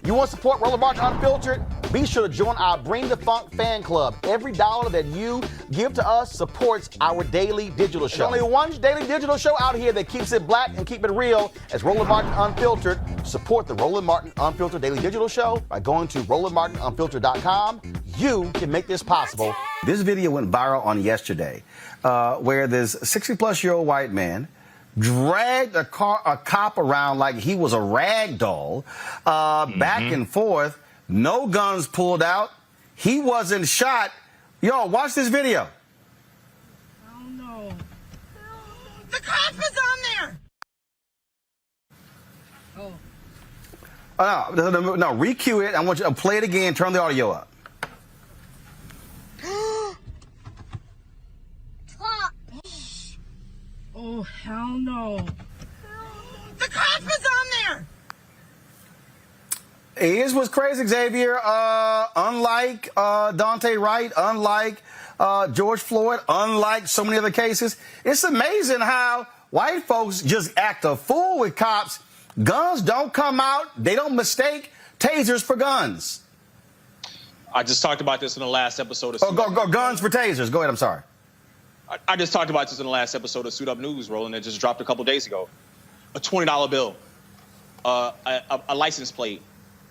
You want to support Roland Martin Unfiltered? Be sure to join our Bring the Funk fan club. Every dollar that you give to us supports our daily digital show. There's only one daily digital show out here that keeps it black and keep it real as Roland Martin Unfiltered. Support the Roland Martin Unfiltered daily digital show by going to RolandMartinUnfiltered.com. You can make this possible. This video went viral on yesterday where this 60-plus-year-old white man dragged a cop around like he was a rag doll, back and forth. No guns pulled out. He wasn't shot. Yo, watch this video. Oh, no. The cop is on there. Oh. No, re-cue it. I want you to play it again. Turn the audio up. Oh, hell no. The cop is on there. Here's what's crazy, Xavier. Unlike Daunte Wright, unlike George Floyd, unlike so many other cases, it's amazing how white folks just act a fool with cops. Guns don't come out. They don't mistake tasers for guns. I just talked about this in the last episode of guns for tasers. Go ahead. I'm sorry. I just talked about this in the last episode of Suit Up News, Roland, that just dropped a couple days ago. A $20 bill, a license plate,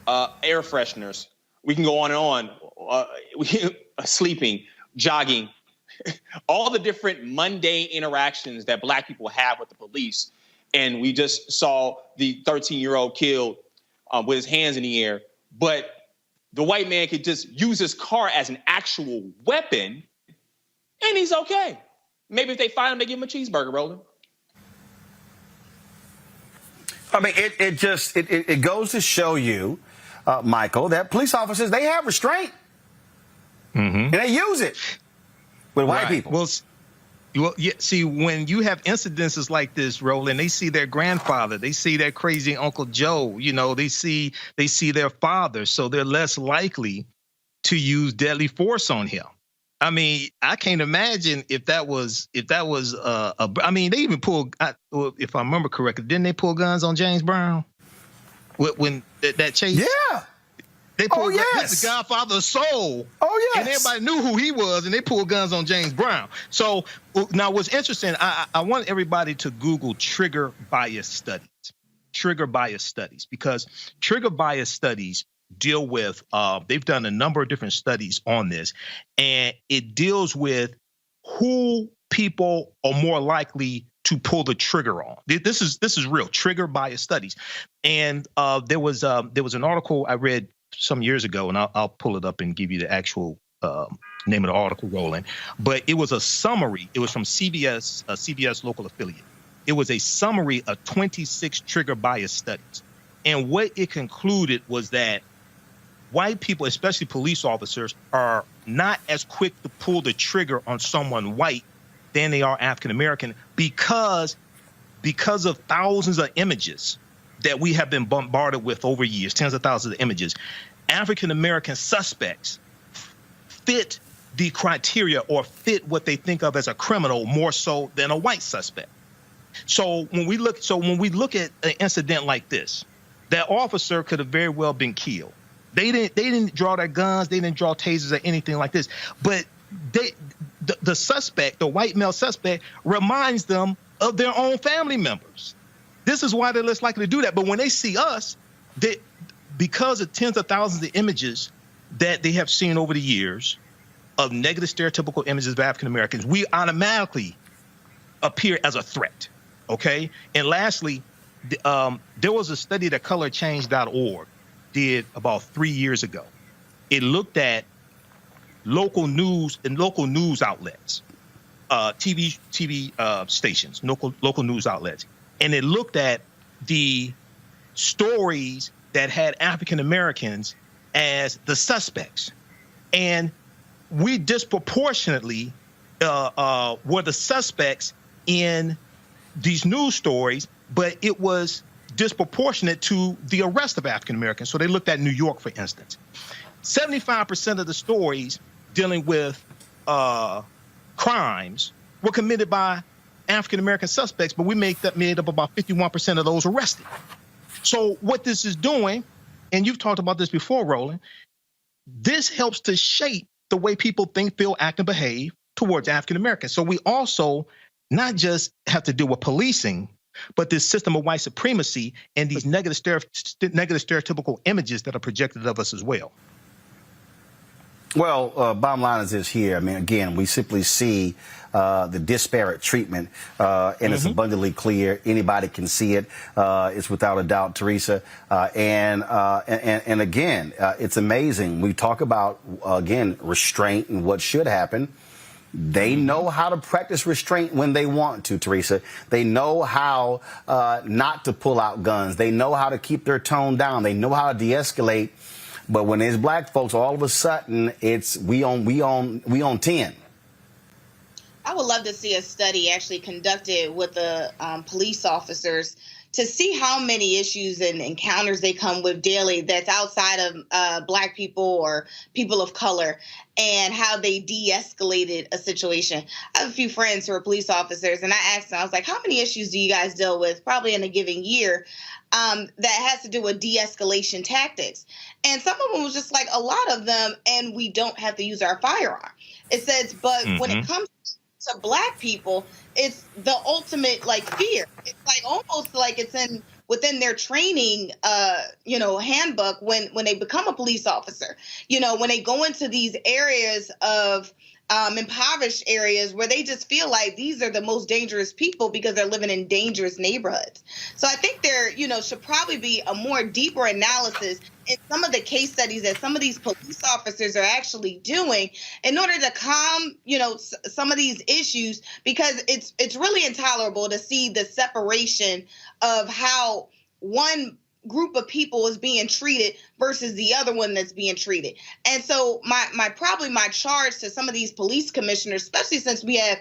air fresheners. We can go on and on. Sleeping, jogging, all the different mundane interactions that black people have with the police. And we just saw the 13-year-old killed with his hands in the air. But the white man could just use his car as an actual weapon, and he's okay. Maybe if they find him, they give him a cheeseburger, Roland. I mean, it goes to show you, Michael, that police officers, they have restraint. And they use it with white people. Well, yeah, see, when you have incidences like this, Roland, they see their grandfather, they see their crazy Uncle Joe, you know, they see their father, so they're less likely to use deadly force on him. I mean, I can't imagine if that was I mean, they even pulled, if I remember correctly, didn't they pull guns on James Brown when that chase? Yeah. They pulled the Godfather of Soul. Oh, yes. And everybody knew who he was, and they pulled guns on James Brown. So now what's interesting, I want everybody to Google trigger bias studies. Trigger bias studies, because trigger bias studies deal with, they've done a number of different studies on this, and it deals with who people are more likely to pull the trigger on. This is real, trigger bias studies. And there was an article I read some years ago, and I'll pull it up and give you the actual name of the article, Roland. But it was a summary. It was from CBS, a CBS local affiliate. It was a summary of 26 trigger bias studies. And what it concluded was that white people, especially police officers, are not as quick to pull the trigger on someone white than they are African American because of thousands of images that we have been bombarded with over years, tens of thousands of images. African American suspects fit the criteria or fit what they think of as a criminal more so than a white suspect. So when we look at an incident like this, that officer could have very well been killed. They didn't draw their guns, they didn't draw tasers or anything like this. But the suspect, the white male suspect, reminds them of their own family members. This is why they're less likely to do that. But when they see us, because of tens of thousands of images that they have seen over the years of negative stereotypical images of African Americans, we automatically appear as a threat. Okay. And lastly, there was a study that colorchange.org did about 3 years ago. It looked at local news and local news outlets, TV stations, local news outlets. And it looked at the stories that had African Americans as the suspects. And we disproportionately were the suspects in these news stories, but it was disproportionate to the arrest of African Americans. So they looked at New York, for instance. 75% of the stories dealing with crimes were committed by African American suspects, but we made up about 51% of those arrested. So what this is doing and you've talked about this before, Roland, this helps to shape the way people think, feel, act, and behave towards African Americans. So we also not just have to deal with policing, but this system of white supremacy and these negative stereotypical images that are projected of us as well. Well, bottom line is this here. I mean, again, we simply see the disparate treatment, and it's abundantly clear. Anybody can see it. It's without a doubt, Teresa. And again, it's amazing. We talk about, again, restraint and what should happen. They know how to practice restraint when they want to, Teresa. They know how not to pull out guns. They know how to keep their tone down. They know how to de-escalate. But when there's black folks, all of a sudden, it's we on 10. I would love to see a study actually conducted with the police officers to see how many issues and encounters they come with daily that's outside of black people or people of color, and how they de-escalated a situation. I have a few friends who are police officers, and I asked them, I was like, how many issues do you guys deal with probably in a given year that has to do with de-escalation tactics? And some of them was just like, a lot of them, and we don't have to use our firearm. It says, but when it comes to black people, it's the ultimate like fear. It's like almost like it's within their training handbook when they become a police officer. When they go into these areas of impoverished areas where they just feel like these are the most dangerous people because they're living in dangerous neighborhoods. So I think there, should probably be a more deeper analysis in some of the case studies that some of these police officers are actually doing in order to calm, some of these issues, because it's really intolerable to see the separation of how one group of people is being treated versus the other one that's being treated. And so my charge to some of these police commissioners, especially since we have,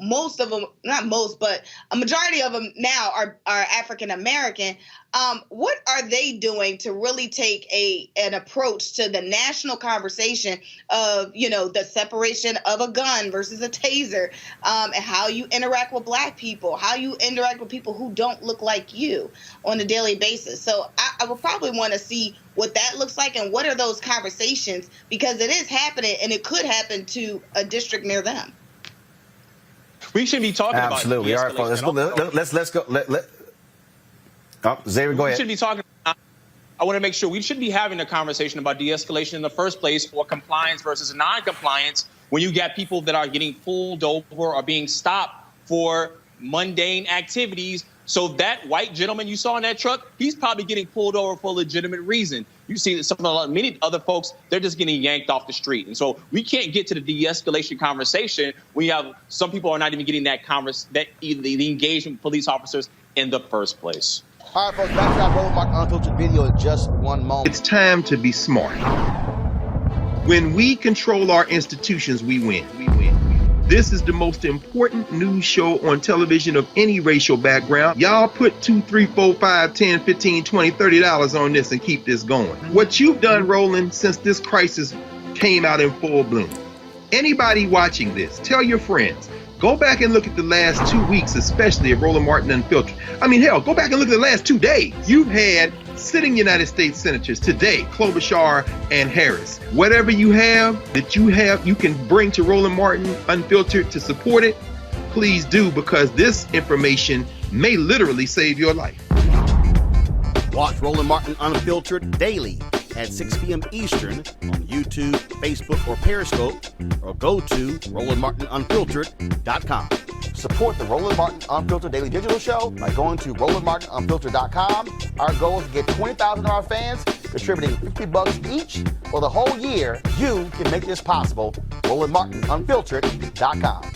most of them, not most, but a majority of them now are African American. What are they doing to really take an approach to the national conversation of, the separation of a gun versus a taser, and how you interact with black people, how you interact with people who don't look like you on a daily basis? So I would probably want to see what that looks like and what are those conversations, because it is happening and it could happen to a district near them. We shouldn't be talking about absolutely. All right, let's go. Let's go. Xavier, go ahead. We should be talking. I want to make sure we should be having a conversation about de-escalation in the first place, or compliance versus non-compliance, when you get people that are getting pulled over or being stopped for mundane activities. So that white gentleman you saw in that truck, he's probably getting pulled over for a legitimate reason. You see many other folks, they're just getting yanked off the street. And so we can't get to the de-escalation conversation when you have some people are not even getting the engagement with police officers in the first place. All right, folks, back to that Roland Martin Unfiltered video in just one moment. It's time to be smart. When we control our institutions, we win. This is the most important news show on television of any racial background. Y'all put $2, $3, $4, $5, $10, $15, $20, $30 on this and keep this going. What you've done, Roland, since this crisis came out in full bloom. Anybody watching this, tell your friends. Go back and look at the last 2 weeks, especially of Roland Martin Unfiltered. I mean, hell, go back and look at the last 2 days. You've had sitting United States senators today, Klobuchar and Harris. Whatever you have you can bring to Roland Martin Unfiltered to support it, please do, because this information may literally save your life. Watch Roland Martin Unfiltered daily at 6 p.m. Eastern on YouTube, Facebook, or Periscope, or go to RolandMartinUnfiltered.com. Support the Roland Martin Unfiltered Daily Digital Show by going to RolandMartinUnfiltered.com. Our goal is to get 20,000 of our fans contributing $50 each for the whole year. You can make this possible. RolandMartinUnfiltered.com.